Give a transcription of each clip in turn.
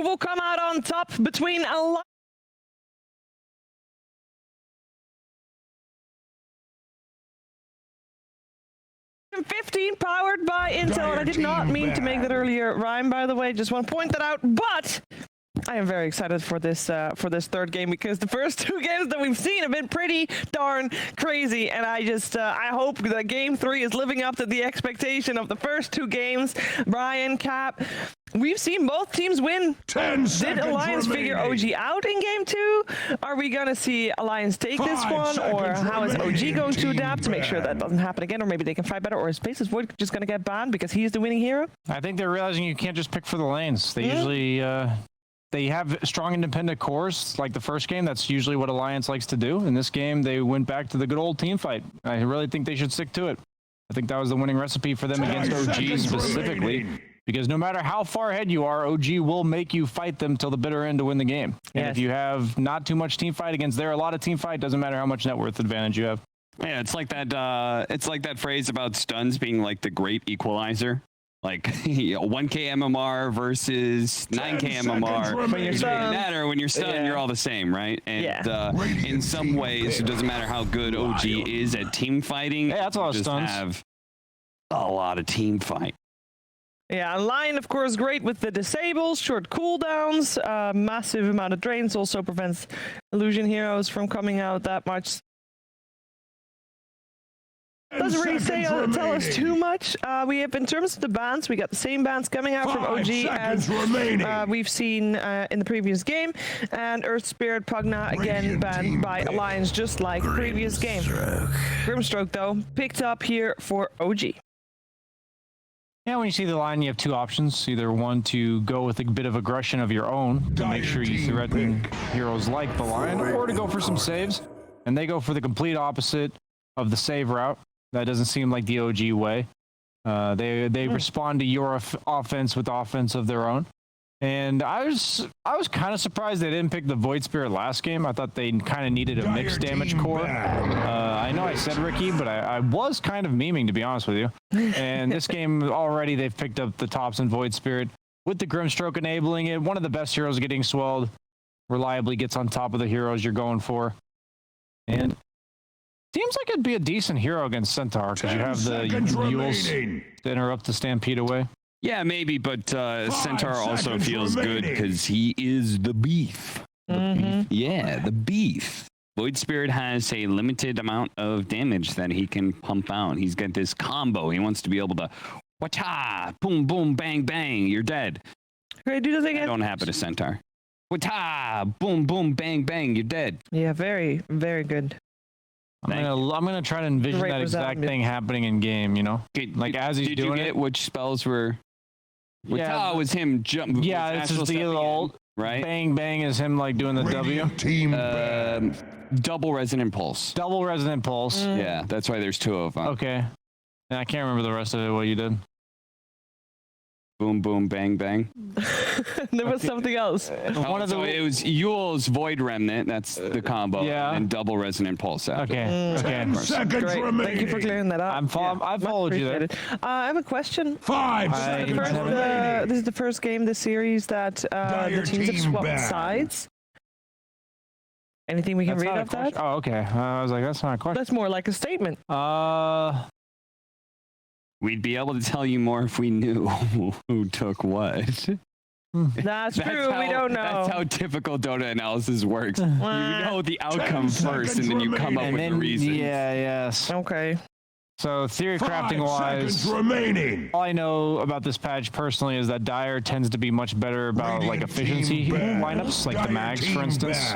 Who will come out on top between Alliance? 15 powered by Intel, and I did not mean to make that earlier rhyme, by the way. Just want to point that out, but I am very excited for this third game, because the first two games that we've seen have been pretty darn crazy, and I just I hope that game 3 is living up to the expectation of the first two games. Brian, Cap, we've seen both teams win. 10 Did Alliance figure OG out in game 2? Are we going to see Alliance take this one, or how is OG going to adapt to make sure that doesn't happen again, or maybe they can fight better, or is Spaces Void just going to get banned because he's the winning hero? I think they're realizing you can't just pick for the lanes. They usually they have strong independent cores, like the first game. That's usually what Alliance likes to do. In this game, they went back to the good old team fight. I really think they should stick to it. I think that was the winning recipe for them against OG specifically, because no matter how far ahead you are, OG will make you fight them till the bitter end to win the game. And if you have not too much team fight against a lot of team fight, doesn't matter how much net worth advantage you have. Yeah, it's like that phrase about stuns being like the great equalizer. Like 1K MMR versus 9K MMR. It doesn't matter when you're stunned, you're all the same, right? And in some ways, it doesn't matter how good OG is at team fighting. Yeah, that's a lot of just stuns. Have a lot of team fight. Yeah, Lion, of course, great with the disables, short cooldowns, massive amount of drains, also prevents illusion heroes from coming out that much. Doesn't really tell us too much. We have, in terms of the bans, we got the same bans coming out from OG as we've seen in the previous game, and Earth Spirit Pugna again banned by Alliance, just like the previous game. Grimstroke, though, picked up here for OG. Yeah, when you see the line, you have two options. Either one, to go with a bit of aggression of your own to make sure you threaten heroes like the line, or to go for some saves. And they go for the complete opposite of the save route. That doesn't seem like the OG way. They respond to your offense with offense of their own. And I was kind of surprised they didn't pick the Void Spirit last game. I thought they kind of needed a mixed damage core. I know I said Ricky, but I was kind of memeing, to be honest with you. And this game already, they've picked up the tops in Void Spirit with the Grimstroke enabling it. One of the best heroes getting swelled reliably gets on top of the heroes you're going for. And seems like it'd be a decent hero against Centaur, because you have the Yules to interrupt the Stampede away. Yeah, maybe, but Centaur also feels good because he is the beef. Yeah, the beef. Void Spirit has a limited amount of damage that he can pump out. He's got this combo. He wants to be able to, wata, boom, boom, bang, bang, you're dead. Okay, do the thing again. Don't happen to Centaur. Wata, boom, boom, bang, bang, you're dead. Yeah, very, very good. I'm gonna try to envision that exact thing happening in game, you know? Like as he's doing it. Did you get which spells were? Yeah, was him jump. Yeah, it's just the old right. Bang bang is him like doing the W. Double resonant pulse. Double resonant pulse. Yeah, that's why there's two of them. Okay, and I can't remember the rest of it. What you did? Boom, boom, bang, bang. There was something else. It was Yule's Void Remnant. That's the combo. Yeah. And double resonant pulse. After. Okay. Okay. Great. Thank you for clearing that up. I followed you there. I have a question. 5 seconds remaining. This is the first game this series that the teams have swapped sides. Anything we can read of that? Oh, okay. I was like, that's not a question. That's more like a statement. We'd be able to tell you more if we knew who took what. That's true. We don't know. That's how typical Dota analysis works. You know the outcome first, and then you come up with the reasons. Yeah, yes. Okay. So theory crafting wise, all I know about this patch personally is that Dire tends to be much better about like efficiency lineups, like the Mags, for instance,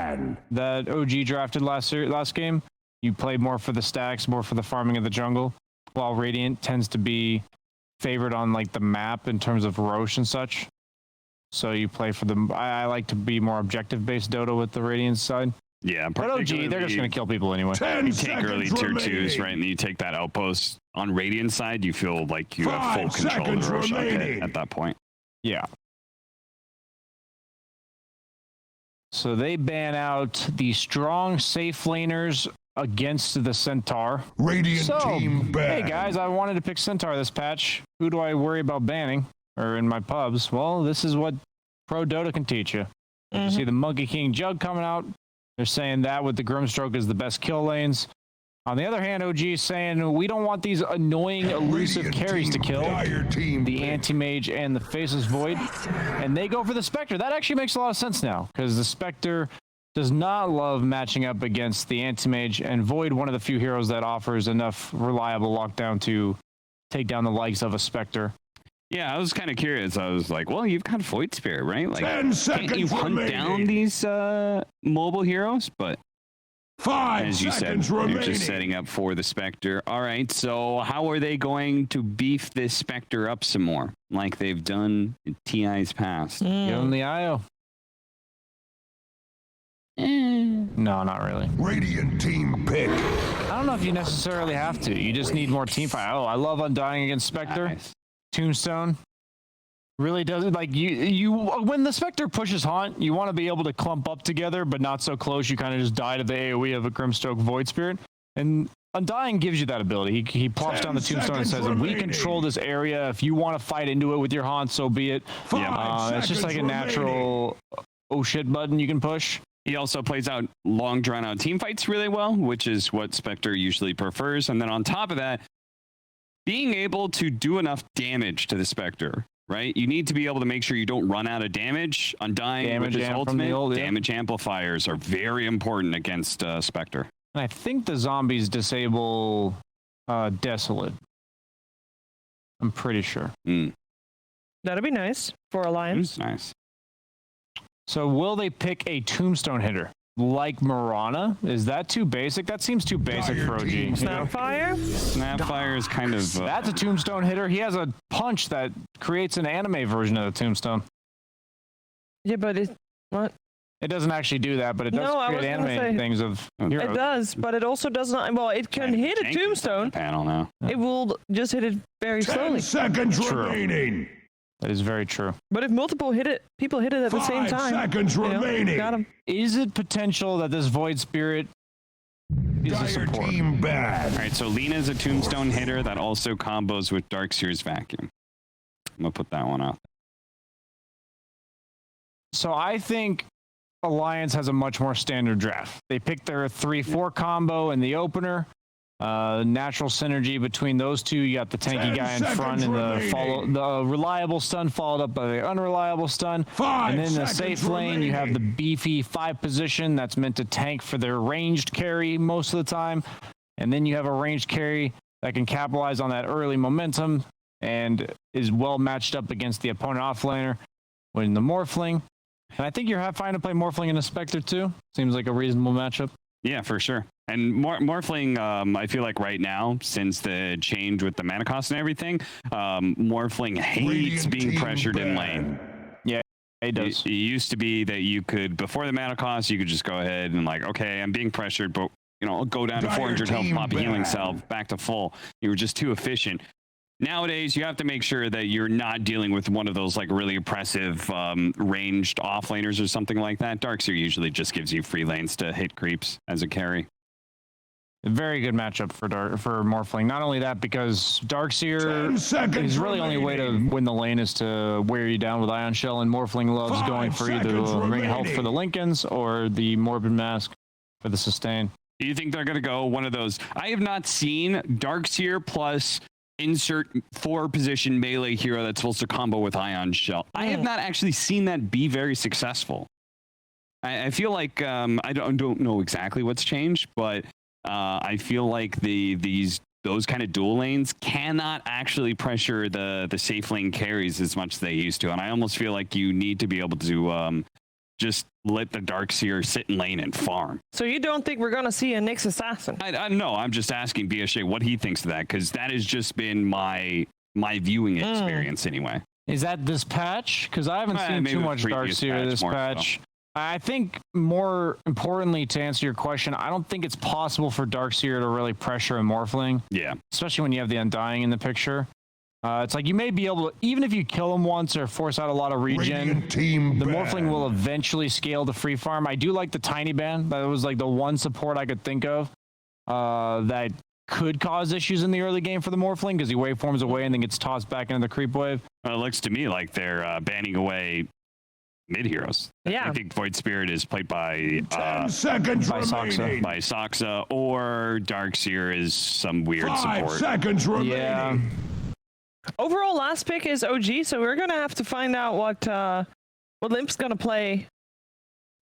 that OG drafted last game. You play more for the stacks, more for the farming of the jungle, while Radiant tends to be favored on like the map in terms of Roche and such. So you play for the. I like to be more objective-based Dota with the Radiant side. Yeah, but OG, they're just going to kill people anyway. You take early tier 2s, right, and you take that outpost on Radiant side, you feel like you have full control of the Roche at that point. Yeah. So they ban out the strong safe laners against the Centaur. Radiant team ban. Hey guys, I wanted to pick Centaur this patch. Who do I worry about banning? Or in my pubs? Well, this is what Pro Dota can teach you. You see the Monkey King Jug coming out. They're saying that with the Grimstroke is the best kill lanes. On the other hand, OG is saying we don't want these annoying, elusive carries to kill. The Anti-Mage and the Faceless Void. And they go for the Spectre. That actually makes a lot of sense now, because the Spectre does not love matching up against the Anti-Mage, and Void, one of the few heroes that offers enough reliable lockdown to take down the likes of a Spectre. Yeah, I was kind of curious. I was like, well, you've got Void Spirit, right? Like, 10 seconds can't you hunt remaining. down these mobile heroes? But 5 as you said, seconds they're remaining. just setting up for the Spectre. All right, so how are they going to beef this Spectre up some more, like they've done in TI's past? Give them the IO. No, not really. Radiant team pick. I don't know if you necessarily have to. You just need more team fight. Oh, I love Undying against Spectre. Nice. Tombstone really does it. Like you when the Spectre pushes Haunt, you want to be able to clump up together, but not so close you kind of just die to the AoE of a Grimstroke Void Spirit. And Undying gives you that ability. He plops down the Tombstone and says, "We control this area. If you want to fight into it with your Haunt, so be it." It's just like a natural oh shit button you can push. He also plays out long, drawn-out team fights really well, which is what Spectre usually prefers. And then on top of that, being able to do enough damage to the Spectre, right? You need to be able to make sure you don't run out of damage. Undying with his ultimate, damage amplifiers are very important against Spectre. And I think the zombies disable Desolate. I'm pretty sure. That'd be nice for Alliance. Nice. So will they pick a Tombstone hitter like Mirana? Is that too basic? That seems too basic for OG. You know? Snapfire? Snapfire is kind of... That's a Tombstone hitter. He has a punch that creates an anime version of the Tombstone. Yeah, but what? It doesn't actually do that, but it does create anime things of heroes. It does, but it also does not. Well, it can hit a Tombstone. Panel now. It will just hit it very 10 slowly. seconds remaining. That is very true. But if multiple people hit it at the same 5 time, seconds remaining. got him. Is it potential that this Void Spirit is a Dire support? team bad. All right, so Lena's a Tombstone hitter that also combos with Darkseer's Vacuum. I'm going to put that one out. So I think Alliance has a much more standard draft. They pick their 3-4 combo in the opener. Natural synergy between those two. You got the tanky guy in front and the reliable stun followed up by the unreliable stun. And then the safe lane, you have the beefy 5 position that's meant to tank for their ranged carry most of the time. And then you have a ranged carry that can capitalize on that early momentum and is well matched up against the opponent offlaner when the Morphling. And I think you're fine to play Morphling in a Spectre too. Seems like a reasonable matchup. Yeah, for sure. And Morphling, I feel like right now, since the change with the mana cost and everything, Morphling hates being pressured in lane. Yeah, he does. It used to be that you could, before the mana cost, you could just go ahead and like, okay, I'm being pressured, but I'll go down to 400 health, pop a healing salve, back to full. You were just too efficient. Nowadays, you have to make sure that you're not dealing with one of those like really oppressive ranged offlaners or something like that. Darkseer usually just gives you free lanes to hit creeps as a carry. A very good matchup for Morphling. Not only that, because Darkseer, his really only way to win the lane is to wear you down with Ion Shell, and Morphling loves going for either the Ring of Health for the Lincolns or the Morbid Mask for the sustain. Do you think they're going to go one of those? I have not seen Darkseer plus insert 4-position melee hero that's supposed to combo with Ion Shell. I have not actually seen that be very successful. I feel like I don't know exactly what's changed, but I feel like those kind of dual lanes cannot actually pressure the safe lane carries as much as they used to, and I almost feel like you need to be able to just let the Darkseer sit in lane and farm. So you don't think we're going to see a Nyx Assassin? I know. I'm just asking BSJ what he thinks of that, because that has just been my viewing experience anyway. Is that this patch? Because I haven't seen too much Darkseer this patch. So. I think more importantly, to answer your question, I don't think it's possible for Darkseer to really pressure a Morphling. Yeah. Especially when you have the Undying in the picture. It's like you may be able to, even if you kill him once or force out a lot of regen, the Morphling will eventually scale to free farm. I do like the Tiny Ban. That was like the one support I could think of that could cause issues in the early game for the Morphling, because he waveforms away and then gets tossed back into the creep wave. Well, it looks to me like they're banning away mid heroes. Yeah. I think Void Spirit is played by 10 seconds by Soxa. remaining. by Soxa, or Darkseer is some weird 5 support. seconds remaining. Yeah. Overall, last pick is OG, so we're gonna have to find out what Limp's gonna play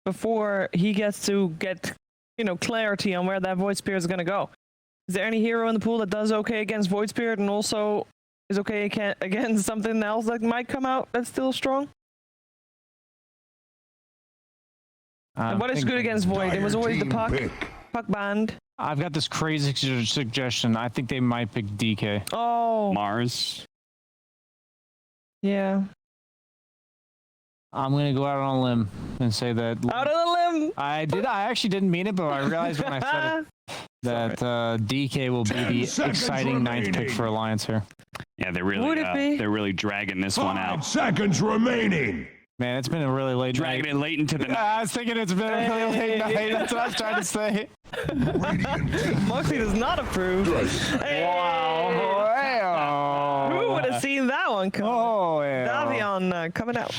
before he gets to get, you know, clarity on where that Void Spirit is gonna go. Is there any hero in the pool that does okay against Void Spirit and also is okay against something else that might come out that's still strong? And what is good against Void? It was always the Team puck pick. band. I've got this crazy suggestion. I think they might pick DK. Oh, Mars. yeah. I'm gonna go out on a limb and say that Out of the limb. I actually didn't mean it, but I realized when I said it that DK will be 10 the seconds exciting ninth pick remaining. for Alliance here. Yeah, they're Would it be? they're really dragging this one 5 out. seconds remaining. Man, it's been a really late Dragging night. it late into the night. I was thinking it's been a really late night. That's what I was trying to say. Radiant team Moxie does not approve. Hey. Wow. Who would have seen that one coming? Oh, yeah. Davion coming out.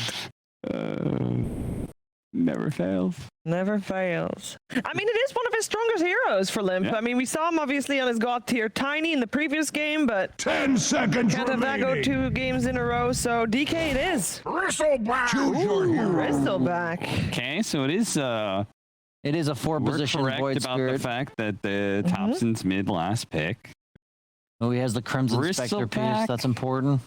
Never fails. Never fails. I mean, it is one of his strongest heroes for Limp. Yeah. I mean, we saw him obviously on his God tier Tiny in the previous game, but 10 seconds can't have that go remaining. 2 games in a row. So DK it is. Bristleback. Choose your hero. Bristleback. Okay, so it is. It is a 4 We're position correct Void about Spirit. the fact that the Thompson's mid last pick Oh, he has the Crimson Spectre piece. Bristleback. That's important.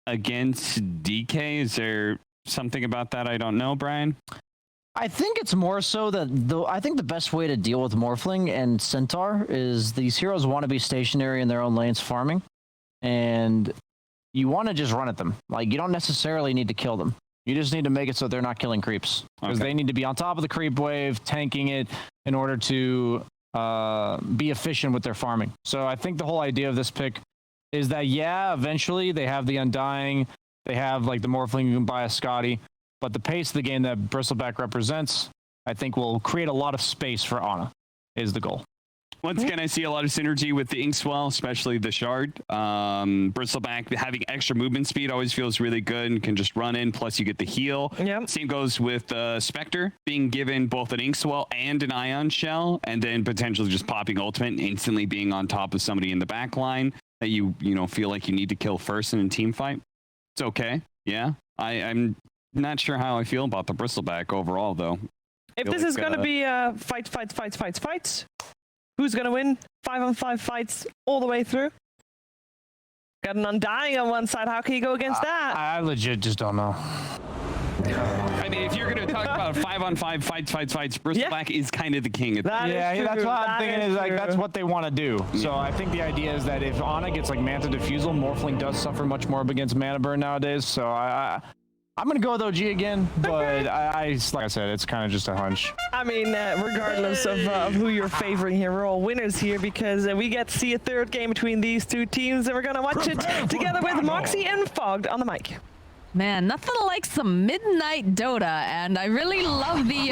against DK. Is there something about that I don't know, Brian? I think it's more so that I think the best way to deal with Morphling and Centaur is these heroes want to be stationary in their own lanes farming, and you want to just run at them. Like, you don't necessarily need to kill them. You just need to make it so they're not killing creeps, because Okay. they need to be on top of the creep wave, tanking it in order to be efficient with their farming. So I think the whole idea of this pick is that, yeah, eventually they have the Undying, they have like the Morphling who can buy a Scotty, but the pace of the game that Bristleback represents, I think will create a lot of space for Ana, is the goal. Once again, I see a lot of synergy with the Inkswell, especially the Shard. Bristleback having extra movement speed always feels really good and can just run in, plus you get the heal. Yep. Same goes with Spectre, being given both an Inkswell and an Ion Shell, and then potentially just popping ultimate and instantly being on top of somebody in the back line that you feel like you need to kill first in a team fight. It's okay. Yeah. I'm not sure how I feel about the Bristleback overall, though. If Feel this like, is going to be fights, who's going to win? 5-on-5 fights all the way through. Got an Undying on one side. How can you go against that? I legit just don't know. I mean, if you're going to talk about 5-on-5 fights, Bristleback is kind of the king. That is Yeah, that's true. what I'm That thinking is like true. that's what they want to do. So I think the idea is that if Ana gets like Manta Diffusal, Morphling does suffer much more against Mana Burn nowadays. So I'm gonna go with OG again, but I like I said, it's kind of just a hunch. I mean, regardless of who you're favoring here, we're all winners here because we get to see a third game between these two teams, and we're going to watch it Prepare for together with battle. Moxie and Fogged on the mic. Man, nothing like some midnight Dota, and I really love the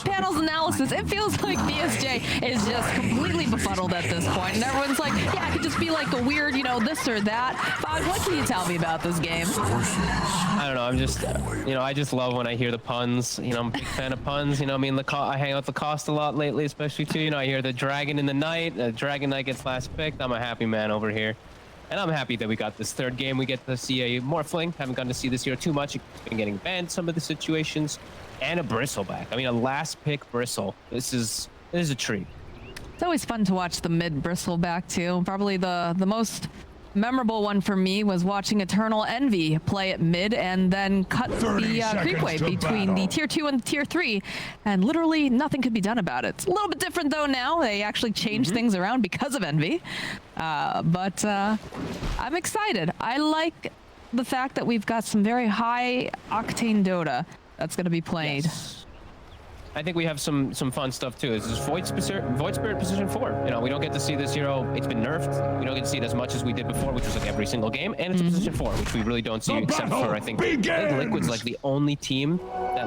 panel's analysis. It feels like BSJ is just completely befuddled at this point, and everyone's like, yeah, it could just be like a weird, this or that. Fogg, what can you tell me about this game? I don't know. I'm just, I just love when I hear the puns. I'm a big fan of puns. I mean, I hang out with the Cost a lot lately, especially too. I hear the Dragon in the Night. Dragon Knight gets last picked. I'm a happy man over here. And I'm happy that we got this third game. We get to see a Morphling. Haven't gotten to see this year too much. It's been getting banned some of the situations. And a Bristleback. I mean, a last pick Bristle. This is a treat. It's always fun to watch the mid Bristleback too. Probably the most memorable one for me was watching Eternal Envy play at mid and then cut 30 the creep seconds wave to between battle. the tier 2 and tier 3, and literally nothing could be done about it. It's a little bit different though now. They actually changed things around because of Envy. But I'm excited. I like the fact that we've got some very high octane Dota that's going to be played. Yes. I think we have some fun stuff too. This is Void Spirit position 4. We don't get to see this hero. It's been nerfed. We don't get to see it as much as we did before, which was like every single game. And it's a position 4, which we really don't see, The except battle for I think begins! Liquid's like the only team that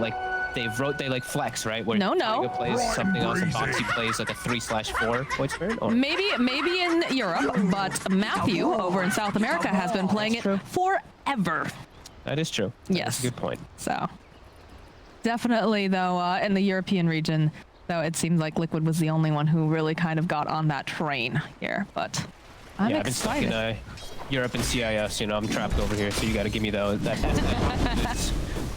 they like flex, right? Where No. Tiger plays Rhyme something else, and breezy. Foxy plays like a 3/4 Void Spirit. Or Maybe in Europe, but Matthew over in South America has been playing it forever. that is true. Yes. That's a good point. So Definitely, though, in the European region, though, it seemed like Liquid was the only one who really kind of got on that train here. But I'm I've been stuck in excited. Europe and CIS. You know, I'm trapped over here, so you got to give me that.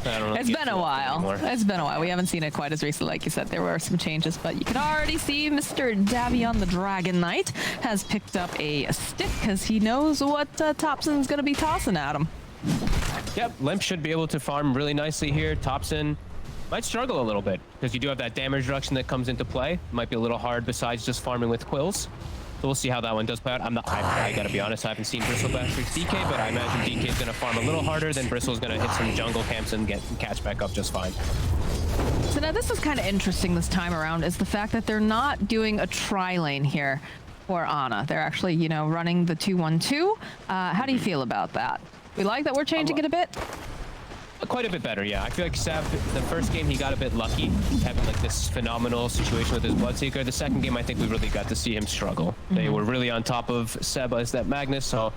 I don't know. It's been a while. Anymore. It's been a while. We haven't seen it quite as recently. Like you said, there were some changes, but you can already see Mr. Davion the Dragon Knight has picked up a stick because he knows what Thompson's going to be tossing at him. Yep, Limp should be able to farm really nicely here. Thompson might struggle a little bit because you do have that damage reduction that comes into play. Might be a little hard besides just farming with quills. So we'll see how that one does play out. I gotta be honest, I haven't seen Bristle bash with DK, but I imagine DK is gonna farm a little harder. Then Bristle's gonna hit some jungle camps and catch back up just fine. So now this is kind of interesting this time around is the fact that they're not doing a tri-lane here for Ana. They're actually, you know, running the 2-1-2. How do you feel about that? We like that we're changing it a bit? Quite a bit better, yeah. I feel like Seb, the first game he got a bit lucky, having like this phenomenal situation with his Bloodseeker. The second game, I think we really got to see him struggle. They were really on top of Seb as that Magnus, so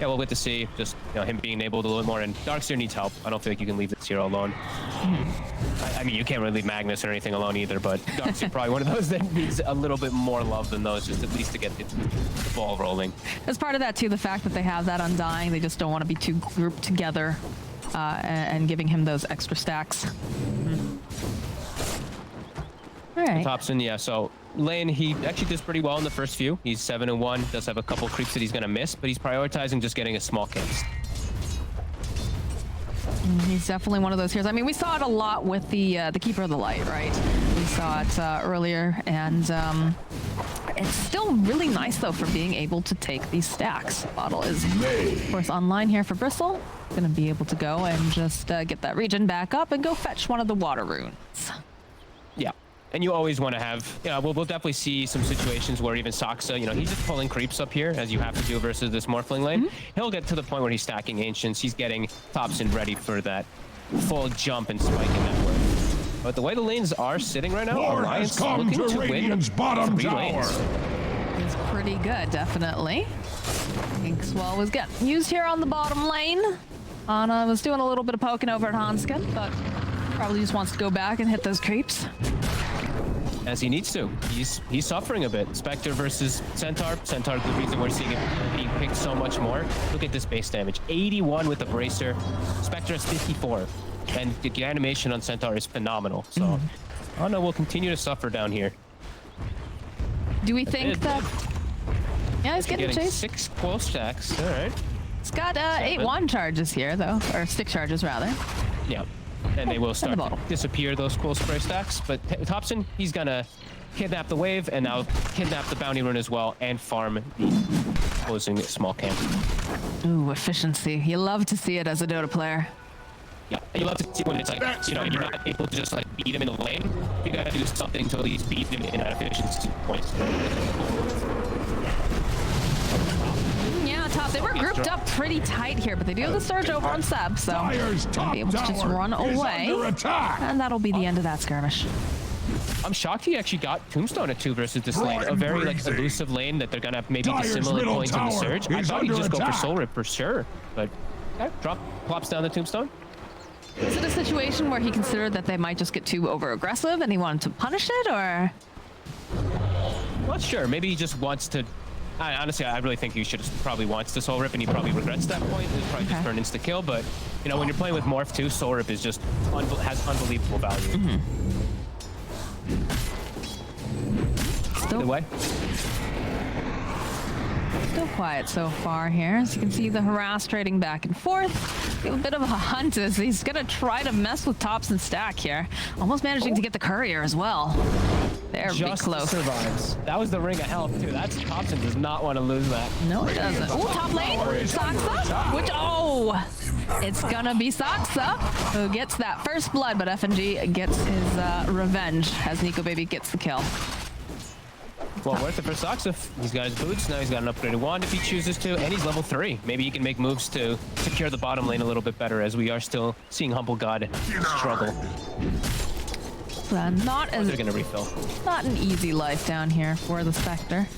yeah, we'll get to see just, you know, him being able to a little more. And Darkseer needs help. I don't feel like you can leave this hero alone. I mean, you can't really leave Magnus or anything alone either, but Darkseer probably one of those that needs a little bit more love than those, just at least to get the ball rolling. As part of that too, the fact that they have that Undying, they just don't want to be too grouped together and giving him those extra stacks. All right. Thompson, yeah, so lane, he actually does pretty well in the first few. He's 7-1, does have a couple creeps that he's going to miss, but he's prioritizing just getting a small camps. He's definitely one of those heroes. I mean, we saw it a lot with the Keeper of the Light, right? We saw it earlier, and it's still really nice, though, for being able to take these stacks. Bottle is, of course, online here for Bristle. Going to be able to go and just get that region back up and go fetch one of the water runes. Yeah. And you always want to have, yeah, we'll definitely see some situations where even Saksa, you know, he's just pulling creeps up here, as you have to do versus this Morphling lane. He'll get to the point where he's stacking Ancients. He's getting Thompson ready for that full jump and spike in that work. But the way the lanes are sitting right now, Lord Alliance has come looking to to win Radiant's bottom 3 tower. lanes. It's pretty good, definitely. Inkswell was getting used here on the bottom lane. Ana was doing a little bit of poking over at Hanskin, but probably just wants to go back and hit those creeps. As he needs to. He's suffering a bit. Spectre versus Centaur. Centaur, the reason we're seeing it being picked so much more. Look at this base damage. 81 with the Bracer. Spectre has 54. And the animation on Centaur is phenomenal. So, Ana will continue to suffer down here. Do we think that... Yeah, he's getting chased. 6 quill stacks. All right. It's got 8 wand charges here, though. Or stick charges, rather. Yeah. And they will start to bottle. disappear, those quill spray stacks. But Thompson, he's going to kidnap the wave and now kidnap the bounty rune as well and farm the closing small camp. Ooh, efficiency. You love to see it as a Dota player. Yeah, you love to see when it's like, you know, you're not able to just like beat him in the lane. You gotta do something to at least beat him in that efficiency point. Yeah, top. They were grouped up pretty tight here, but they do have the surge over on Seb, so Dire's they'll top be able to just tower run is away. under attack. And that'll be the end of that skirmish. I'm shocked he actually got Tombstone at 2 versus this lane. A very like Breezy. elusive lane that they're gonna maybe Dire's dissimilate middle points in the tower surge. I is thought he'd under just go for attack. Soul Rip for sure, but okay, plops down the Tombstone. Is it a situation where he considered that they might just get too over aggressive and he wanted to punish it, or? Not sure. Maybe he just wants to. Honestly, I really think he should have probably wants to Soul Rip, and he probably regrets that point. It's probably just for an insta kill, but you know when you're playing with Morph too, Soul Rip is just has unbelievable value. Either way. Still quiet so far here. As you can see, the harass trading back and forth. A bit of a hunt as he's going to try to mess with Thompson stack here. Almost managing to get the courier as well. They're Just close. survives. That was the ring of health too. That's Thompson does not want to lose that. No, it doesn't. Oh, top lane. Saksa. Which, oh, it's going to be Saksa who gets that first blood, but FNG gets his revenge as Nico Baby gets the kill. Well, worth it for Saksa. He's got his boots. Now he's got an upgraded wand if he chooses to, and he's level 3. Maybe he can make moves to secure the bottom lane a little bit better, as we are still seeing Humble God struggle. Not They're gonna refill. not an easy life down here for the Spectre.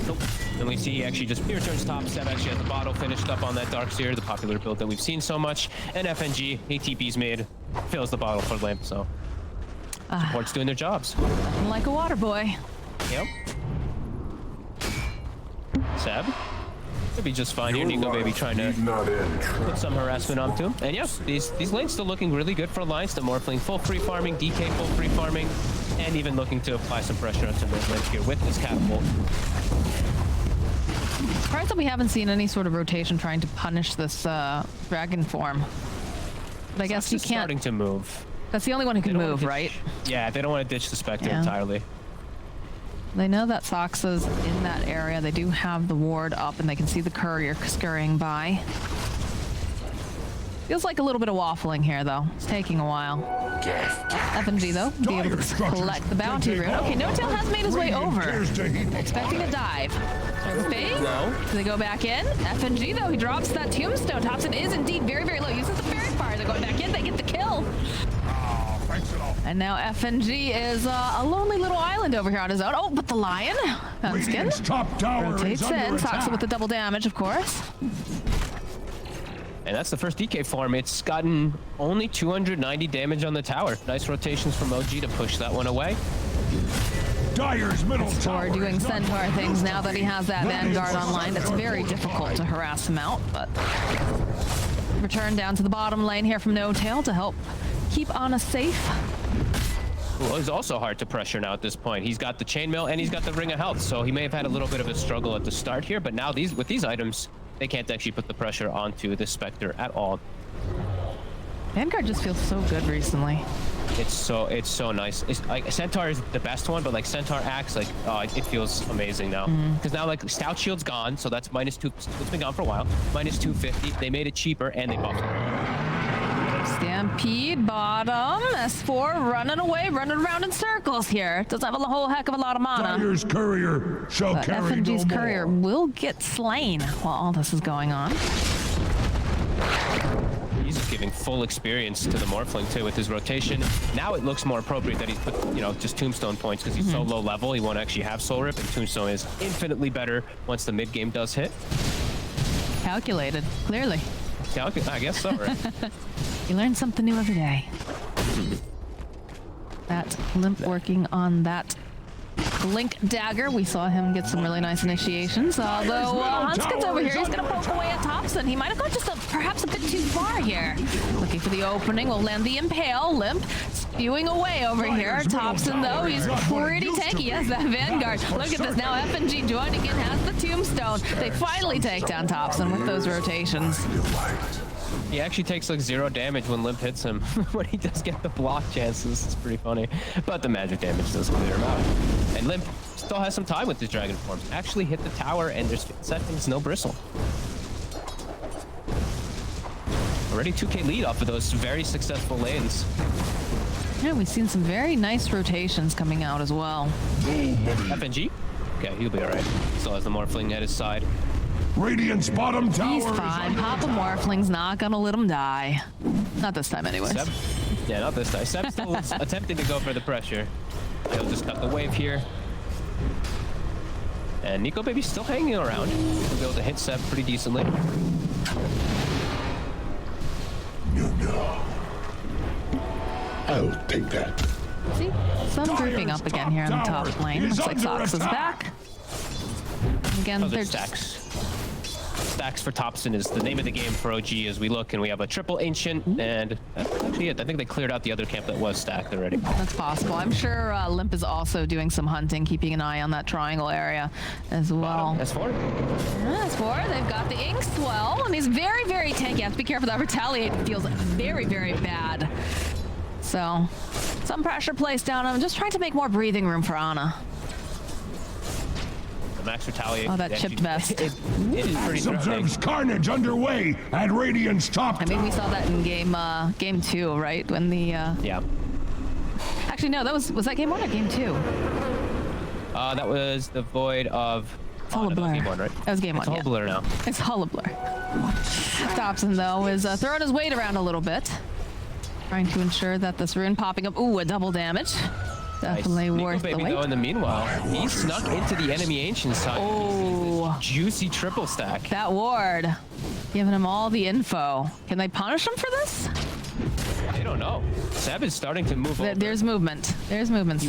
Nope. And we see he actually just he returns top. Seb actually has the bottle finished up on that Darkseer, the popular build that we've seen so much. And FNG, ATP's mid, fills the bottle for Limp. So support's doing their jobs. Nothing like a water boy. Yep. Seb. Could be just fine here. Nico maybe trying to put some harassment onto him. And yes, these lanes still looking really good for Alliance. The Morphling full free farming, DK full free farming, and even looking to apply some pressure onto mid-lane here with this catapult. Surprised that we haven't seen any sort of rotation trying to punish this dragon form. But I guess you can't. Starting to move. That's the only one who can move, right? Yeah, they don't want to ditch the Spectre Yeah. entirely. They know that Soxa's in that area. They do have the ward up, and they can see the courier scurrying by. Feels like a little bit of waffling here, though. It's taking a while. FNG, though, be able to collect the bounty rune. Okay, No-Tail has made his way over. Expecting a dive. Fade? No. Do they go back in? FNG, though, he drops that tombstone. Thompson is indeed very, very low. Uses the fairy fire. They're going back in. They get the kill. And now FNG is a lonely little island over here on his own. Oh, but the lion. Skin rotates in. Soxa with the double damage, of course. And that's the first DK farm. It's gotten only 290 damage on the tower. Nice rotations from OG to push that one away. Dyer's middle tower doing Centaur things now that he has that Vanguard online. It's very difficult to harass him out, but return down to the bottom lane here from No-Tail to help keep Ana safe. Well, it's also hard to pressure now at this point. He's got the chainmail and he's got the ring of health, so he may have had a little bit of a struggle at the start here, but now with these items, they can't actually put the pressure onto the Spectre at all. Vanguard just feels so good recently. It's so nice. It's like Centaur is the best one, but like Centaur Axe, like it feels amazing now. Because now like Stout Shield's gone, so that's -2. It's been gone for a while. -250. They made it cheaper and they buffed it. Stampede bottom. S4 running away, running around in circles here. Doesn't have a whole heck of a lot of mana. Dyer's courier shall But carry FNG's no courier more. will get slain while all this is going on. He's just giving full experience to the Morphling too with his rotation. Now it looks more appropriate that he's put, just Tombstone points because he's so low level. He won't actually have Soul Rip, and Tombstone is infinitely better once the mid game does hit. Calculated, clearly. Yeah, I guess so, right? You learn something new every day. That Limp working on that Blink Dagger. We saw him get some really nice initiations. Although Hunskins over here, he's going to poke away at Thompson. He might have gone just perhaps a bit too far here. Looking for the opening. Will land the Impale. Limp spewing away over here. Thompson, though, he's pretty tanky. Yes, that Vanguard. Look at this. Now FNG joining in, has the Tombstone. They finally take down Thompson with those rotations. He actually takes like 0 damage when Limp hits him. When he does get the block chances, it's pretty funny. But the magic damage does clear him out. And Limp still has some time with his dragon forms. Actually hit the tower and there's seconds, no bristle. Already 2k lead off of those very successful lanes. Yeah, we've seen some very nice rotations coming out as well. FNG? Okay, he'll be alright. Still has the Morphling at his side. Radiant's bottom tower He's fine. Papa Morphling's not gonna let him die. Not this time, anyways. Seb? Yeah, not this time. Seb's still attempting to go for the pressure. He'll just cut the wave here. And Nico Baby's still hanging around. He'll be able to hit Seb pretty decently. I'll take that. See? Some grouping up again here on the top lane. Looks like Sox is back. Again, Other they're stacks. Stacks for Thompson is the name of the game for OG as we look, and we have a triple ancient, and that's actually it. I think they cleared out the other camp that was stacked already. That's possible. I'm sure Limp is also doing some hunting, keeping an eye on that triangle area as well. S4. S4, they've got the Ink Swell, and he's very, very tanky. You have to be careful. That Retaliate feels very, very bad. So, some pressure placed down on him. Just trying to make more breathing room for Ana. The Max Retaliate. Oh, that chipped vest. It is pretty threatening. Observes carnage underway at Radiant's top I mean, we saw that in game 2, right? When the Yeah. Actually, no, that was that game 1 or game 2? That was the Void of... It's all a blur. Game 1, right? That was game 1, It's all blur now. It's all a blur. Thompson, though, is throwing his weight around a little bit. Trying to ensure that this rune popping up... Ooh, a double damage. Definitely Nice. worth Nico the Baby, wait. though, in the meanwhile, he snuck into the enemy ancient side. Oh, juicy triple stack. That ward, giving him all the info. Can they punish him for this? I don't know. Seb is starting to move over. There's movement. There's movement.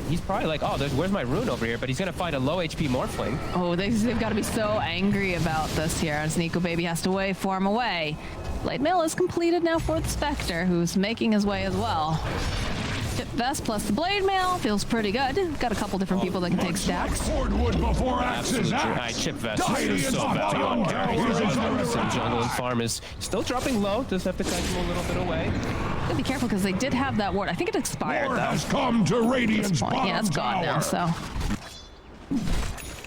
He's probably like, oh, where's my rune over here? But he's going to find a low HP Morphling. Oh, they've got to be so angry about this here as Nico Baby has to wave for him away. Blade Mail is completed now for the Spectre, who's making his way as well. Chip Vest plus the Blade Mail feels pretty good. Got a couple different people that can take stacks. Cordwood before axes Chip Vest is so value on carry. Some jungle and farm is still dropping low. Does have to catch him a little bit away. Gotta be careful because they did have that ward. I think it expired More though. has come to Radiant's bottom Yeah, it's gone now. tower. So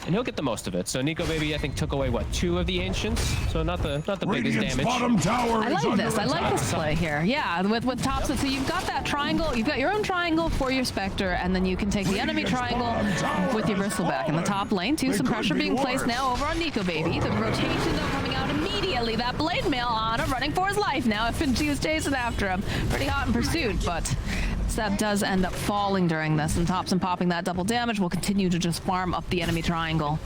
And he'll get the most of it. So Nico Baby, I think, took away what, 2 of the ancients. So not the biggest Radiant's damage. bottom tower I is like under this. I like attack. this play here. Yeah, with tops. So you've got that triangle. You've got your own triangle for your Spectre, and then you can take the enemy triangle with your Bristleback in the top lane too. Some pressure being placed now over on Nico Baby. The rotation though coming out immediately. That Blade Mail on him, running for his life now. FNG is chasing after him. Pretty hot in pursuit, but Seb does end up falling during this, and Thompson popping that double damage will continue to just farm up the enemy triangle.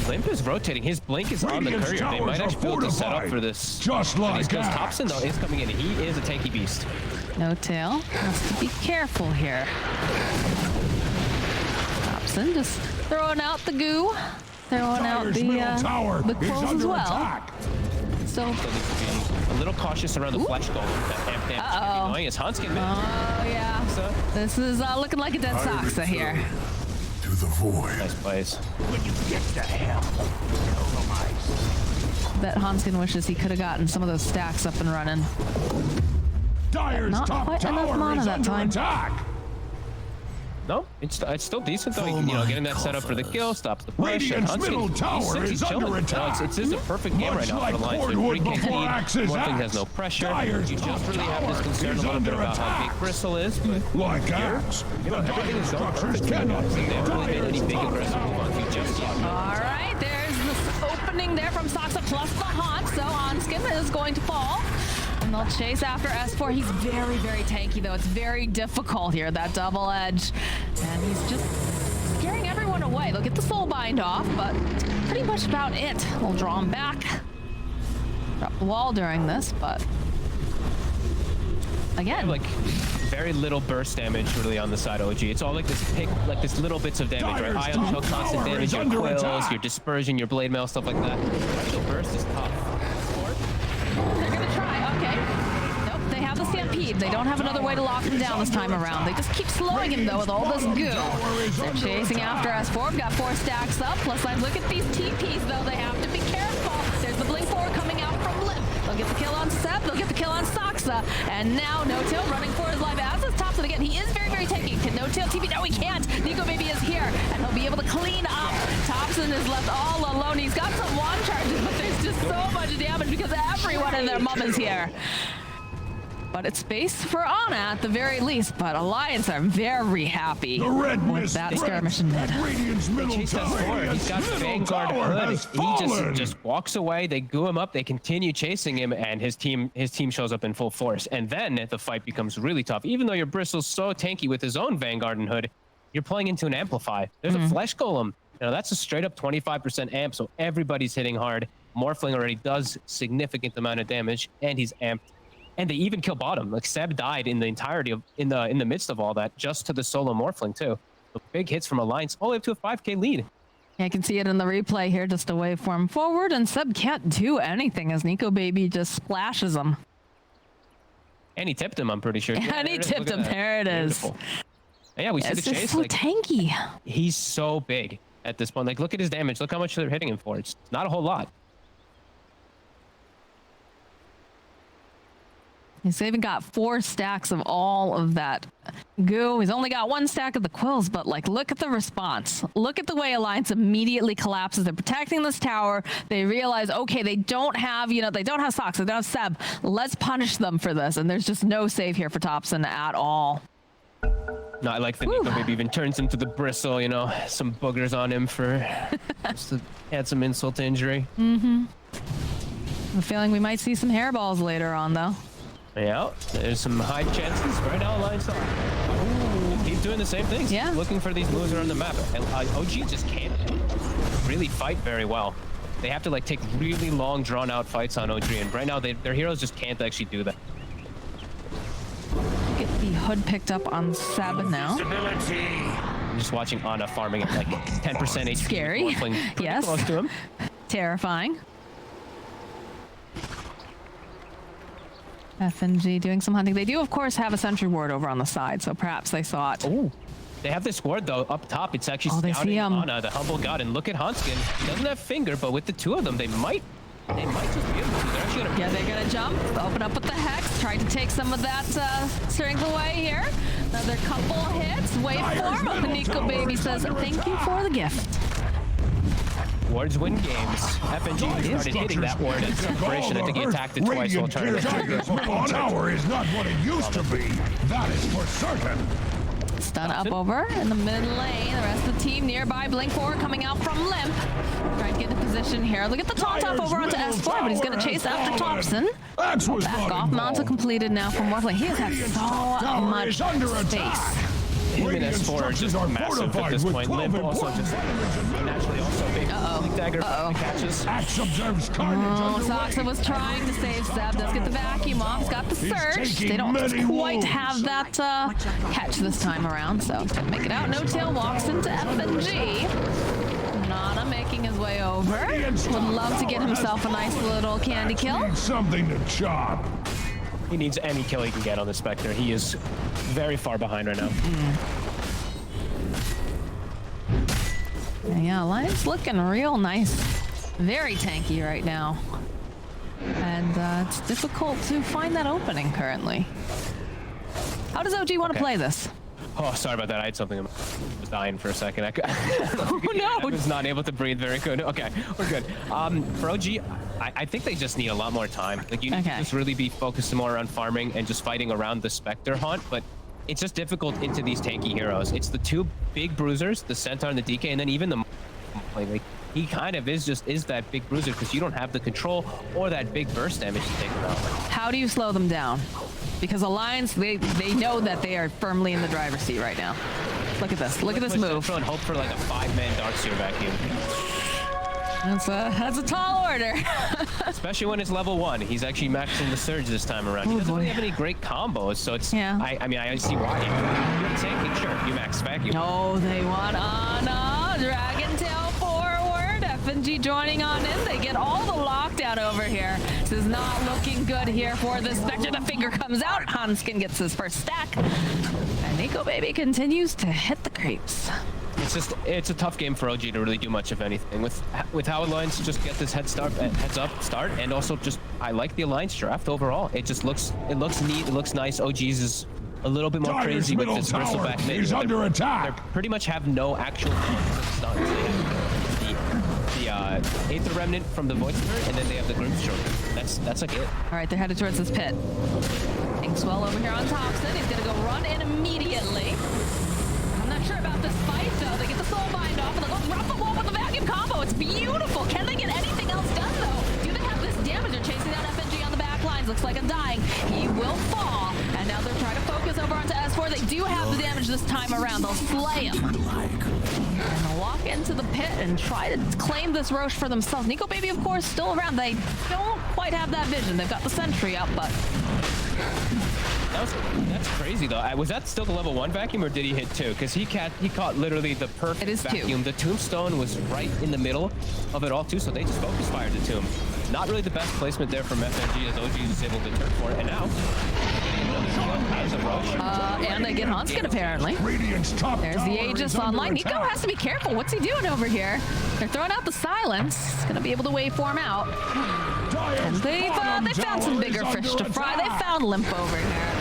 Limp is rotating. His blink is on the Radiant's courier. They might towers actually be are able to set up fortified, for this. just like Because that. Thompson, though, is coming in. He is a tanky beast. No tail. Has to be careful here. Thompson just throwing out the goo, throwing out Dyer's middle tower the is clothes as under well. attack. So, So needs to be a little cautious around the flesh golem. That amp damage can be annoying as Hanskin oh yeah, So, this is looking like a dead Soxa here. To the void. nice plays. When you get to hell, kill the mice. Bet Hanskin wishes he could have gotten some of those stacks up and running. Dyer's Not top quite enough tower mana is that under time. attack. No, it's still decent though. Getting that set up for the kill stops the push. Radiant's Hanskin, middle he's tower simply is chilling. under attack. It's a perfect game right Much now like for the Lions. Cordwood With 3K before lead, axes Morphling axe. has no pressure. Dyer's You just top really have this tower concern a is little bit under about how attack. big Bristle is. But Like axe, the everything is going structures perfect. cannot They be haven't really made any big aggressive move on you just yet. All right, there's this opening there from Soxa plus the haunt. So Hanskin is going to fall. And they'll chase after S4. He's very, very tanky, though. It's very difficult here, that double edge. And he's just scaring everyone away. They'll get the soul bind off, but pretty much about it. They'll draw him back. Drop the wall during this, but again, Like very little burst damage really on the side OG. It's all like this little bits of damage, right? Dyer's Ion top Choke, constant tower damage, is your under quills, attack. your dispersion, your blade mail, stuff like that. The burst is tough. they're gonna try. Okay. Nope, they have the Stampede. They don't have another way to lock him down this time around. They just keep slowing him, though, with all this goo. They're chasing after S4. We've got 4 stacks up. Plus, like, look at these TPs, though. They have to be careful. There's the Blink 4 coming out from Limp. They'll get the kill on Seb. They'll get the kill on Soxa. And now No-Tail running for his life. As is Thompson again. He is very, very tanky. Can No-Tail TP? No, he can't. Nico Baby is here, and he'll be able to clean up. Thompson is left all alone. He's got some wand charges, but there's just so much damage because everyone and their mom is here. But it's space for Ana at the very least. But Alliance are very happy The red with mist that spreads skirmish in mid. at Radiant's middle Chase us tower. forward. He's got Middle Vanguard tower hood. has He fallen. just walks away. They goo him up. They continue chasing him, and his team shows up in full force. And then the fight becomes really tough. Even though your Bristle's so tanky with his own Vanguard and hood, you're playing into an Amplify. There's a Flesh Golem. That's a straight up 25% amp, so everybody's hitting hard. Morphling already does significant amount of damage, and he's amped. And they even kill bottom. Like Seb died in the entirety of in the midst of all that, just to the solo Morphling too. So big hits from Alliance, all the way up to a 5K lead. I can see it in the replay here, just a waveform forward, and Seb can't do anything as Nico Baby just splashes him. And he tipped him, I'm pretty sure. Yeah, And he there it is. tipped Look at him. that. There it is. Beautiful. And yeah, we see It's the just chase. so Like tanky. he's so big at this point. Like look at his damage. Look how much they're hitting him for. It's not a whole lot. He's even got 4 stacks of all of that goo. He's only got 1 stack of the quills, but like, look at the response. Look at the way Alliance immediately collapses. They're protecting this tower. They realize, okay, they don't have, they don't have Sox. They don't have Seb. Let's punish them for this. And there's just no save here for Thompson at all. No, I like the Nico maybe even turns into the Bristle, some boogers on him for just to add some insult to injury. I'm feeling we might see some hairballs later on, though. Yeah, there's some high chances right now. Alliance keep doing the same things. Yeah. Looking for these moves around the map. And OG just can't. really fight very well. They have to like take really long, drawn-out fights on OG, and right now their heroes just can't actually do that. Get the hood picked up on Sab now. I'm just watching Ana farming at like 10% HP. Scary. Yes. Close to him. Terrifying. FNG doing some hunting. They do, of course, have a sentry ward over on the side, so perhaps they saw it. Oh, they have this ward though up top. It's actually they see him. Ana, the humble god, and look at Hanskin. He doesn't have finger, but with the two of them, they might just be able to. They're actually gonna. Yeah, they're gonna jump, open up with the Hex, try to take some of that strength away here. Another couple hits, waveform. But the Nico baby says, "Thank you for the gift." Wards win games. FNG started hitting that ward in preparation. I think he attacked it twice while trying to Tiger's on hour is not what it used to be. That is for certain. Stun up over in the mid lane. The rest of the team nearby. Blink forward coming out from Limp. Trying to get into position here. Look at the taunt up over onto S4, but he's going to chase after Thompson. Back off. Mantle completed now from Warplane. He has had so much space. Him and S4 are just massive at this point. Limp also just naturally also big. Dagger catches. Soxa was trying to save Seb. Does get the vacuum off. He's got the surge. They don't quite have that catch this time around, so he's gonna make it out. No Tail walks into FNG. Nana making his way over. Would love to get himself a nice little candy kill. Something to chop. He needs any kill he can get on the Spectre. He is very far behind right now. Yeah, Lion's looking real nice. Very tanky right now. And it's difficult to find that opening currently. How does OG want to play this? Oh, sorry about that. I had something. I was dying for a second. Oh, no. I was not able to breathe very good. Okay, we're good. For OG, I think they just need a lot more time. Like, you need to just really be focused more on farming and just fighting around the Spectre haunt, but it's just difficult into these tanky heroes. It's the two big bruisers, the Centaur and the DK, and then even the... Like, he kind of is that big bruiser because you don't have the control or that big burst damage to take them out. How do you slow them down? Because Alliance, they know that they are firmly in the driver's seat right now. Look at this. Look at this move. And hope for like a 5-man Darkseer vacuum. That's a tall order. Especially when it's level 1. He's actually maxing the surge this time around. He doesn't really have any great combos, so it's... Yeah. I mean, I see why. You're tanking, sure. You max vacuum. No, they want Ana. Dragon Tail forward. FNG joining on in. They get all the lockdown over here. This is not looking good here for the Spectre. The finger comes out. Hanskin gets his first stack. And Nico Baby continues to hit the creeps. It's a tough game for OG to really do much of anything. With how Alliance just get this heads up start, and also just I like the Alliance draft overall. It just looks neat, it looks nice. OG's is a little bit more crazy with this bristleback mid. He's under attack. They pretty much have no actual stuns. They have the Aether Remnant from the Void Spirit, and then they have the Grim Stroke. That's like it. All right, they're headed towards this pit. Inkswell over here on Thompson. He's gonna go run in immediately. I'm not sure about this fight, though. They get the soul bind off, and they go rough the wall with the vacuum combo. It's beautiful. Can they get anything else done, though? Do they have this damage? They're chasing down FNG on the back lines. Looks like I'm dying. He will fall, and now they're trying to focus over onto S4. They do have the damage this time around. They'll slay him. And they'll walk into the pit and try to claim this Roche for themselves. Nico Baby, of course, still around. They don't quite have that vision. They've got the sentry up, but... That's crazy though. Was that still the level 1 vacuum or did he hit 2? Because he caught literally the perfect vacuum. 2. The tombstone was right in the middle of it all too, so they just focus fired the tomb. Not really the best placement there from FNG as OG is able to turn for it, and now and they get Hanskin apparently. There's the Aegis online. Nico has to be careful. What's he doing over here? They're throwing out the silence. He's gonna be able to waveform out. And they found some bigger fish to fry. They found Limp over here.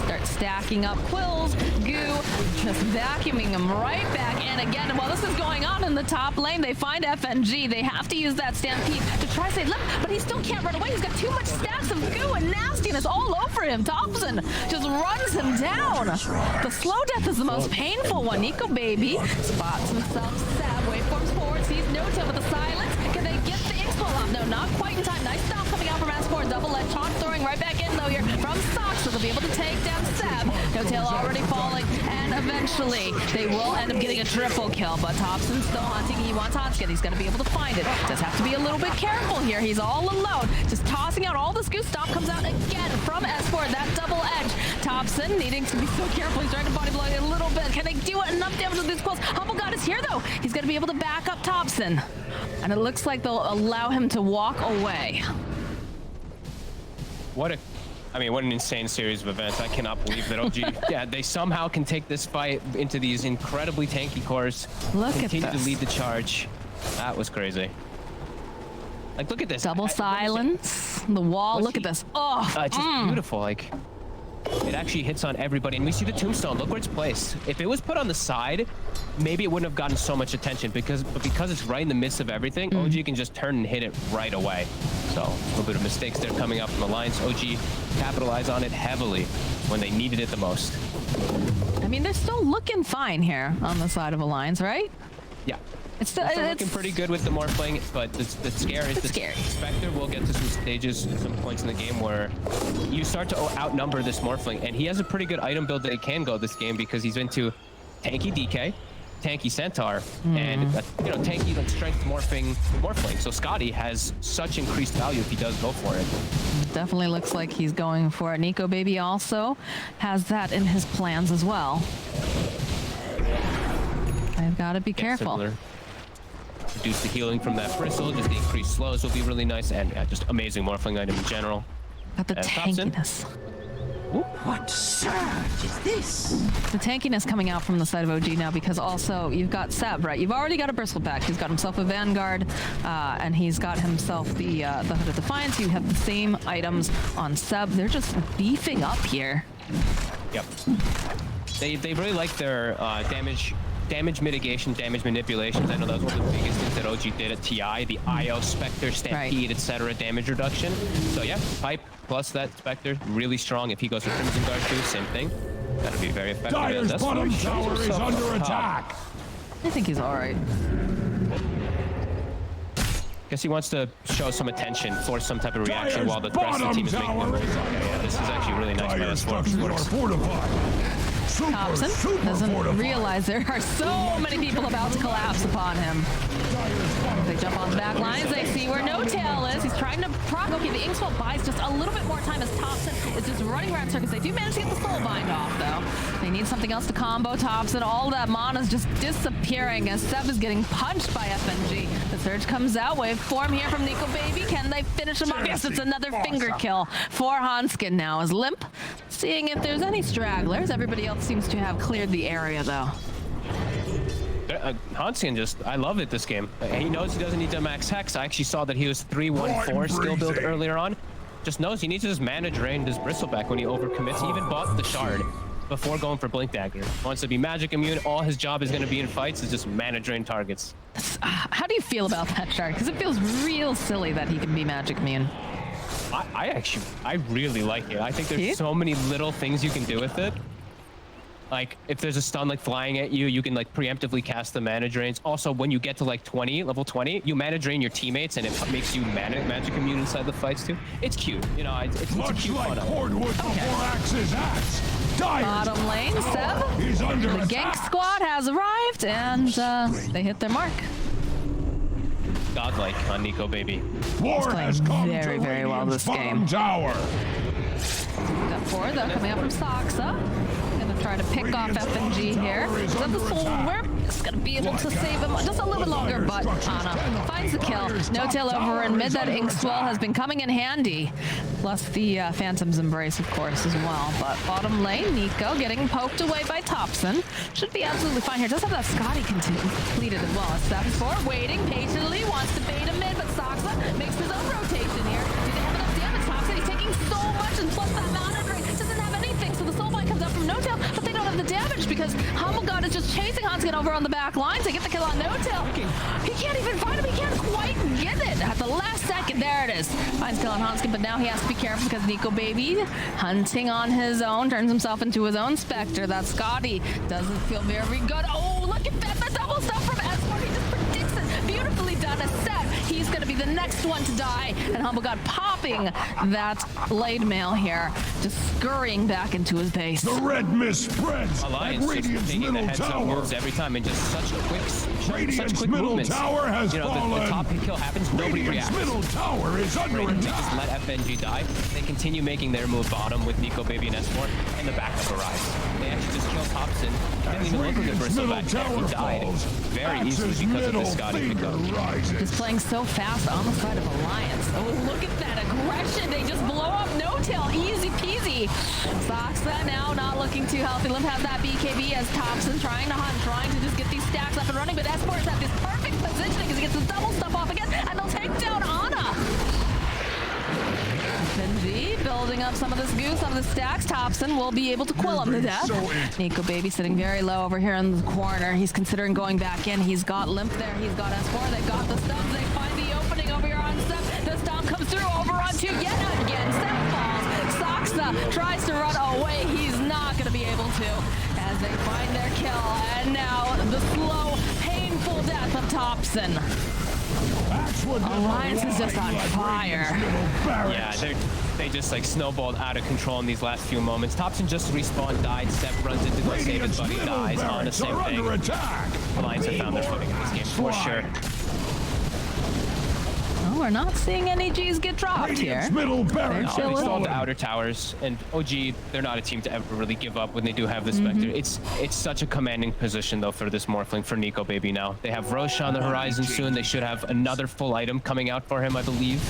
Start stacking up Quills, Goo, just vacuuming them right back in again. And while this is going on in the top lane, they find FNG. They have to use that Stampede to try to save Limp, but he still can't run away. He's got too much stacks of Goo and nastiness all over him. Thompson just runs him down. The slow death is the most painful one. Nico Baby spots himself. Sab waveforms forward, sees no tail with the silence. Can they get the X-Pull off? No, not quite in time. Nice stop coming out from S4. Double ledge taunt throwing right back in though here from Sox, so they'll be able to take down Sab. No tail already falling, and eventually they will end up getting a triple kill, but Thompson's still hunting. He wants Hanskin. He's going to be able to find it. Just have to be a little bit careful here. He's all alone. Just tossing out all this goose. Stop comes out again from S4. That double edge. Thompson needing to be so careful. He's trying to body block it a little bit. Can they do enough damage with these quills? Humble God is here, though. He's going to be able to back up Thompson. And it looks like they'll allow him to walk away. What an insane series of events. I cannot believe that OG, yeah, they somehow can take this fight into these incredibly tanky cores. Look at continue this. to lead the charge. That was crazy. Like, look at this. Double silence. The wall. Look at this. Oh, it's just beautiful. Like, it actually hits on everybody. And we see the tombstone. Look where it's placed. If it was put on the side, maybe it wouldn't have gotten so much attention because it's right in the midst of everything, OG can just turn and hit it right away. So a little bit of mistakes there coming up from Alliance. OG capitalized on it heavily when they needed it the most. I mean, they're still looking fine here on the side of Alliance, right? Yeah. It's looking pretty good with the Morphling, but the scare is the scary. Spectre will get to some stages, some points in the game where you start to outnumber this Morphling, and he has a pretty good item build that he can go this game because he's into tanky DK, tanky Centaur, and tanky like strength Morphling. So Scotty has such increased value if he does go for it. Definitely looks like he's going for it. Nico Baby also has that in his plans as well. I've got to be careful. Similar. Reduce the healing from that bristle, just increase slows will be really nice, and just amazing Morphling item in general. Got the tankiness. What surge is this? The tankiness coming out from the side of OG now because also you've got Seb, right? You've already got a bristle pack. He's got himself a Vanguard, and he's got himself the Hood of Defiance. You have the same items on Seb. They're just beefing up here. Yep. They really like their damage mitigation, damage manipulations. I know that was one of the biggest things that OG did at TI, the IO, Spectre, Stampede, etc. damage reduction. So yeah, Pipe plus that Spectre, really strong. If he goes for Crimson Guard too, same thing. That'll be very effective. Dire's bottom tower is under attack. I think he's all right. Guess he wants to show some attention, force some type of reaction while the rest of the team is making the move. Yeah, this is actually really nice. Dire structures are fortified. Thompson doesn't realize there are so many people about to collapse upon him. They jump on the back lines. They see where No Tail is. He's trying to proc. Okay, the Inkswell buys just a little bit more time as Thompson is just running around circles. They do manage to get the soul bind off, though. They need something else to combo Thompson. All that mana's just disappearing as Seb is getting punched by FNG. The surge comes out. Wave form here from Nico Baby. Can they finish him off? Yes, it's another finger kill for Hanskin now as Limp. Seeing if there's any stragglers. Everybody else seems to have cleared the area, though. Hanskin I love it this game. He knows he doesn't need to max Hex. I actually saw that he was 3-1-4 skill build earlier on. Just knows he needs to just mana drain his Bristleback when he overcommits. He even bought the Shard before going for Blink Dagger. Wants to be magic immune. All his job is going to be in fights is just mana drain targets. How do you feel about that Shard? Because it feels real silly that he can be magic immune. I really like it. I think there's so many little things you can do with it. Like, if there's a stun like flying at you, you can like preemptively cast the mana drains. Also, when you get to like level 20, you mana drain your teammates and it makes you magic immune inside the fights too. It's cute, you know. It's a cute like fun. Cordwood before Axe's axe. Bottom lane, Seb. He's under The gank squad has arrived and they hit their mark. Godlike on Nico Baby. War has come very, to very well Radiant's this game. bottom tower. Got 4 though coming out from Soxa. Gonna try to pick off FNG here. Is that the soul whip? It's gonna be able to save him just a little bit longer, but Ana finds the kill. No Tail over in mid. That Inkswell has been coming in handy. Plus the Phantom's Embrace, of course, as well. But bottom lane, Nico getting poked away by Thompson. Should be absolutely fine here. Does have that Scotty completed as well. Steps forward, waiting patiently, wants to bait him in, but Soxa makes his own rotation here. Do they have enough damage? Thompson, he's taking so much, and plus that mana drain doesn't have anything, so the soul bind comes up from No Tail, but they don't have the damage because Humble God is just chasing Hanskin over on the back lines. They get the kill on No Tail. He can't even find him. He can't quite get it at the last second. There it is. Finds kill on Hanskin, but now he has to be careful because Nico Baby hunting on his own, turns himself into his own Spectre. That Scotty doesn't feel very good. Oh, look at that. The double stuff from S4. He just predicts it. Beautifully done. A set. He's going to be the next one to die. And Humble God pops stopping that blade mail here, just scurrying back into his base. The red mist spreads at Alliance just Radiant's taking the middle heads up tower. moves every time and just such Radiant's quick middle movements. tower has you know, fallen. the top hit kill happens, nobody Radiant's reacts. middle tower is under They attack. just let FNG die. They continue making their move bottom with Nico Baby and S4, and the backup arrives. They actually just kill Thompson. Didn't even look like a bristle back there. He died very easily because of this Scotty pickup. Just playing so fast on the side of Alliance. Oh, look at that aggression. They just blow up No-Tail. Easy peasy. Soxa now not looking too healthy. Limp has that BKB as Thompson trying to hunt, trying to just get these stacks up and running, but S4 is at this perfect positioning as he gets the double stuff off again, and they'll take down Ana. FNG building up some of this goo, some of the stacks. Thompson will be able to quill him to death. Nico Baby sitting very low over here in the corner. He's considering going back in. He's got Limp there. He's got S4. They've got the stuns. They find the opening over here on Step. The stomp comes through over on 2 yet again. Step falls. Soxa tries to run away. He's not going to be able to as they find their kill. And now the slow, painful death of Thompson. Alliance is just on fire. Yeah, they just like snowballed out of control in these last few moments. Thompson just respawned, died, Step runs in to go save his buddy, dies on the same thing. Alliance have found their footing in this game for sure. Oh, we're not seeing any Gs get dropped here. They stalled the outer towers, and OG, they're not a team to ever really give up when they do have the Spectre. It's such a commanding position, though, for this Morphling, for Nico Baby now. They have Roche on the horizon soon. They should have another full item coming out for him, I believe.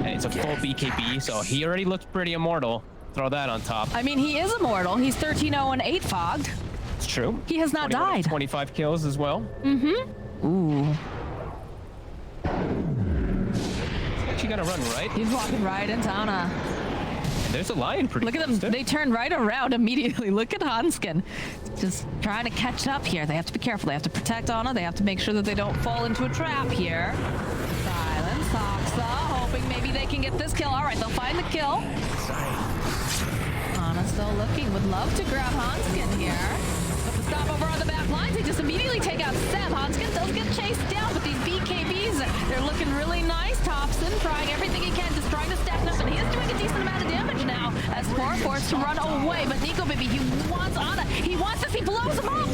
And it's a full BKB, so he already looked pretty immortal. Throw that on top. I mean, he is immortal. He's 13-0 and 8 fogged. It's true. He has not died. 25 kills as well. Ooh. You gotta run right. He's walking right into Ana. And there's a lion pretty Look at close them. too. They turn right around immediately. Look at Hanskin. Just trying to catch up here. They have to be careful. They have to protect Ana. They have to make sure that they don't fall into a trap here. Silence. Soxa, hoping maybe they can get this kill. All right, they'll find the kill. Ana still looking. Would love to grab Hanskin here. But the stop over on the back lines, they just immediately take out Seb. Hanskin does get chased down, but these BKBs, they're looking really nice. Thompson trying everything he can, just trying to stack up, and he is doing a decent amount of damage now. As Spore forced to run away, but Nico Baby, he wants Ana. He wants this, he blows him up.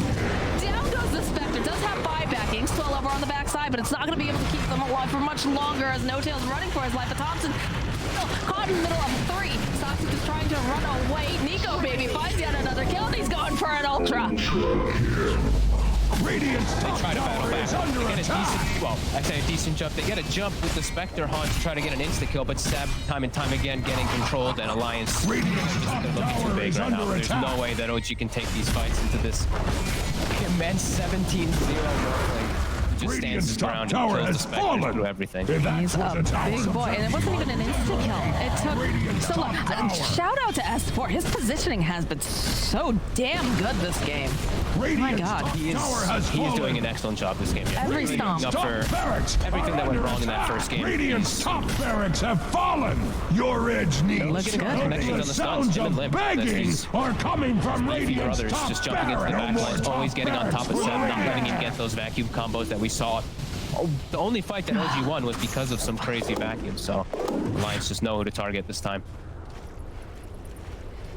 Down goes the Spectre. Does have buybacking, still over on the backside, but it's not going to be able to keep them alive for much longer as No-Tail's running for his life. But Thompson still caught in the middle of 3. Soxa just trying to run away. Nico Baby finds yet another kill, and he's going for an ultra. Radiant's top Try to battle tower back. is under They get a attack. decent, well, I say a decent jump. They get a jump with the Spectre Haunt to try to get an insta-kill, but Seb, time and time again, getting controlled, and Alliance Radiant's top looking too tower big is right now. under There's attack. no way that OG can take these fights into this immense 17-0 Morphling. Just stands Radiant's his top ground tower and kills the has Spectre fallen. through everything. If that He's was a tower big boy, and it wasn't even an insta-kill. It took so long. Shout out to S4. His positioning has been so damn good this game. Radiant's God. top tower has He is fallen. doing an excellent job this game. Yeah. Every Really stomp. making up Top for barracks everything are that went under wrong in that attack. first game. Radiant's top barracks have fallen. Your edge needs looking good. Connections on The the stuns. sounds Him and of Limp. That's begging these are coming from beefy Radiant's brothers top just jumping into the barracks. back lines, always getting on top of Seb, not letting him remaining. get those vacuum combos that we saw. Oh, the only fight that OG won was because of some crazy vacuums, so Alliance just know who to target this time.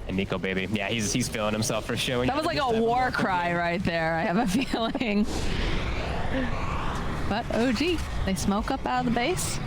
And Nico Baby, yeah, he's feeling himself for sure. That was like a war cry right there, I have a feeling. But OG, they smoke up out of the base.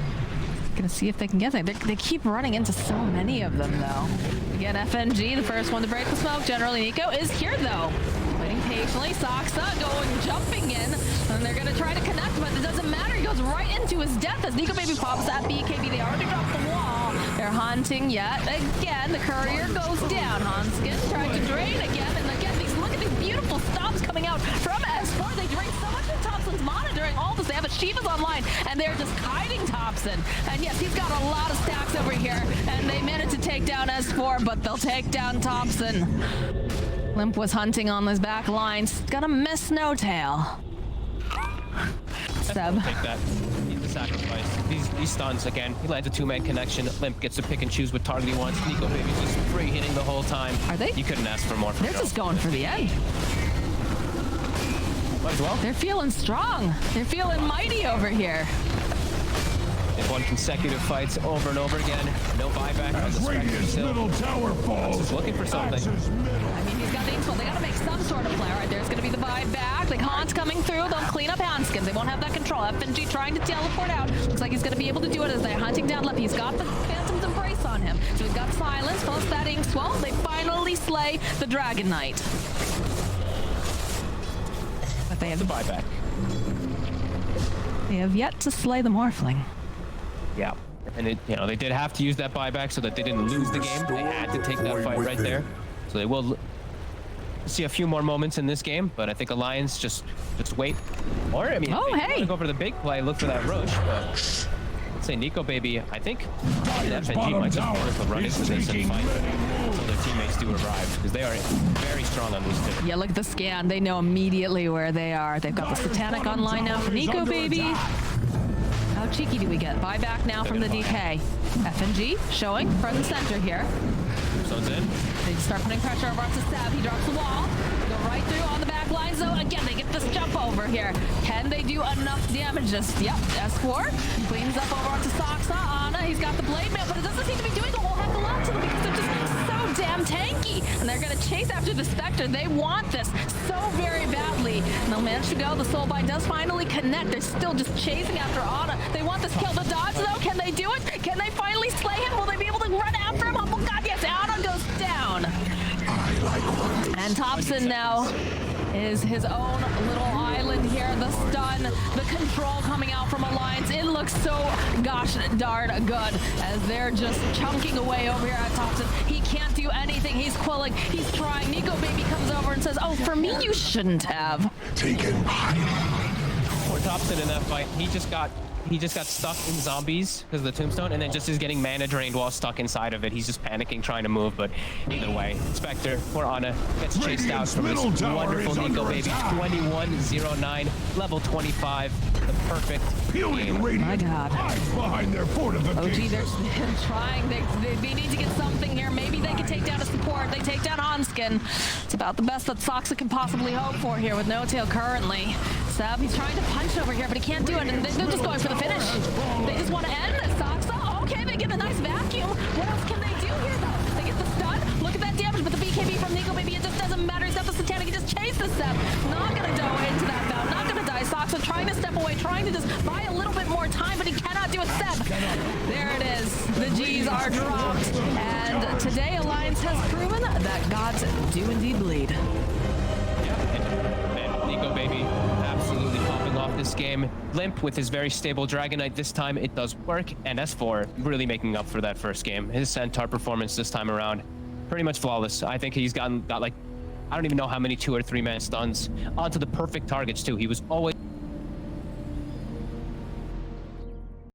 Gonna see if they can get there. They keep running into so many of them, though. Again, FNG, the first one to break the smoke. Generally, Nico is here, though. Waiting patiently. Soxa jumping in. And they're gonna try to connect, but it doesn't matter. He goes right into his death as Nico Baby pops that BKB. They already dropped the wall. They're hunting yet again. The courier goes down. Hanskin tried to drain again. And again, look at these beautiful stops coming out from S4. They drain so much of Thompson's mana during all this. They have Shiva's online, and they're just hiding Thompson. And yes, he's got a lot of stacks over here, and they managed to take down S4, but they'll take down Thompson. Limp was hunting on his back lines. Gonna miss No-Tail. Seb. Take that. Need the sacrifice. These stuns again. He lands a 2-man connection. Limp gets to pick and choose what target he wants. Nico Baby's just free hitting the whole time. Are they? You couldn't ask for more from They're just going for the end. Might as well. They're feeling strong. They're feeling mighty over here. They've won consecutive fights over and over again. No buyback on the As Spectre Radiant's still. middle tower falls, Just looking for something. Axe's middle. I mean, he's got the insult. They got to make some sort of play. All right, there's going to be the buyback. The Khan's coming through. They'll clean up Hanskins. They won't have that control. FNG trying to teleport out. Looks like he's going to be able to do it as they're hunting down Lip. He's got the Phantom's Embrace on him. So he's got silence, plus that Inkswell. They finally slay the Dragon Knight. But they have The buyback. They have yet to slay the Morphling. Yeah. And they did have to use that buyback so that they didn't lose the game. They had to take that fight right there. So they will see a few more moments in this game, but I think Alliance just wait. Or I mean, Oh, if they hey. want to go for the big play, look for that rush. But let's say Nico Baby, I think FNG might just want to run into this and fight until their teammates do arrive, because they are very strong on these two. Yeah, look at the scan. They know immediately where they are. They've got the Satanic online now for Nico, baby. How cheeky do we get? Buyback now from the DK. FNG showing front and center here. Zone's in. They start putting pressure over onto Stab. He drops the wall. Go right through on the back line. So again, they get this jump over here. Can they do enough damage? Just, yep, S4 cleans up over onto Soxa. Ana, he's got the Blade Mail, but it doesn't seem to be doing a whole heck of a lot to them because they're just so damn tanky. And they're going to chase after the Spectre. They want this so very badly. And they'll manage to go. The Soulbind does finally connect. They're still just chasing after Ana. They want this kill. The dodge, though, can they do it? Can they finally slay him? Will they be able to run after him? Oh, God, yes. Ana goes down. And Thompson now is his own little island here. The stun, the control coming out from Alliance. It looks so gosh darn good as they're just chunking away over here at Thompson. He can't do anything. He's quilling. He's trying. Nico Baby comes over and says, oh, for me, you shouldn't have. Taken by Poor Thompson in that fight. He just got stuck in zombies because of the tombstone, and then just is getting mana drained while stuck inside of it. He's just panicking, trying to move, but either way, Spectre, poor Ana, gets chased out from this wonderful Nico Baby. 21-09, level 25, the perfect game. My God. hides behind their OG, fortifications. they're trying. They need to get something here. Maybe they can take down a support. They take down Hanskin. It's about the best that Soxa can possibly hope for here with no tail currently. Sab, he's trying to punch over here, but he can't do it, and they're just going for the finish. They just want to end this. Soxa, okay, they get a nice vacuum. What else can they do here, though? They get the stun. Look at that damage, but the BKB from Nico Baby, it just doesn't matter. He's got the Satanic. He just chased the Seb. Not going to go into that bout. Not going to die. Soxa trying to step away, trying to just buy a little bit more time, but he cannot do it. Seb. There it is. The G's are dropped. And today, Alliance has proven that gods do indeed bleed. And Nico Baby absolutely popping off this game. Limp with his very stable Dragon Knight this time, it does work, and S4 really making up for that first game. His Centaur performance this time around, pretty much flawless. I think he's got like, I don't even know how many 2 or 3 man stuns onto the perfect targets too. He was always